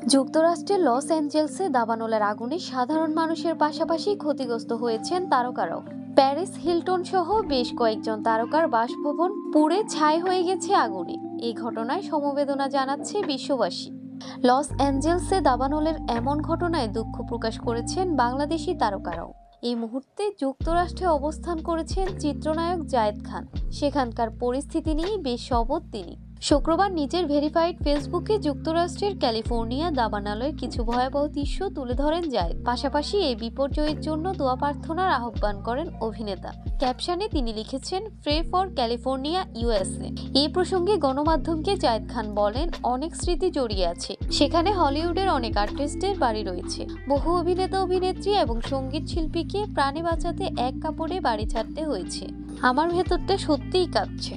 যুক্তরাষ্ট্রের লস অ্যাঞ্জেলসে দাবানলের আগুনে সাধারণ মানুষের পাশাপাশি ক্ষতিগ্রস্ত হয়েছেন তারকারাও। প্যারিস হিলটন সহ বেশ কয়েকজন তারকার বাসভবন পুড়ে ছাই হয়ে গেছে আগুনে। এই ঘটনায় সমবেদনা জানাচ্ছে বিশ্ববাসী। লস অ্যাঞ্জেলসে দাবানলের এমন ঘটনায় দুঃখ প্রকাশ করেছেন বাংলাদেশি তারকারাও। এই মুহূর্তে যুক্তরাষ্ট্রে অবস্থান করেছেন চিত্রনায়ক জায়েদ খান। সেখানকার পরিস্থিতি নিয়ে বেশ সবদ তিনি। শুক্রবার নিজের ভেরিফাইড ফেসবুকে যুক্তরাষ্ট্রের ক্যালিফোর্নিয়া দাবানলের কিছু ভয়াবহ দৃশ্য তুলে ধরেন জায়েদ। পাশাপাশি এই বিপর্যয়ের জন্য দোয়া প্রার্থনার আহ্বান করেন অভিনেতা। ক্যাপশনে তিনি লিখেছেন, প্রে ফর ক্যালিফোর্নিয়া ইউএসএ। এই প্রসঙ্গে গণমাধ্যমকে জায়েদ খান বলেন, অনেক স্মৃতি জড়িয়ে আছে। সেখানে হলিউডের অনেক আর্টিস্টের বাড়ি রয়েছে। বহু অভিনেতা অভিনেত্রী এবং সঙ্গীত শিল্পীকে প্রাণে বাঁচাতে এক কাপড়ে বাড়ি ছাড়তে হয়েছে। আমার ভেতরটা সত্যিই কাঁদছে।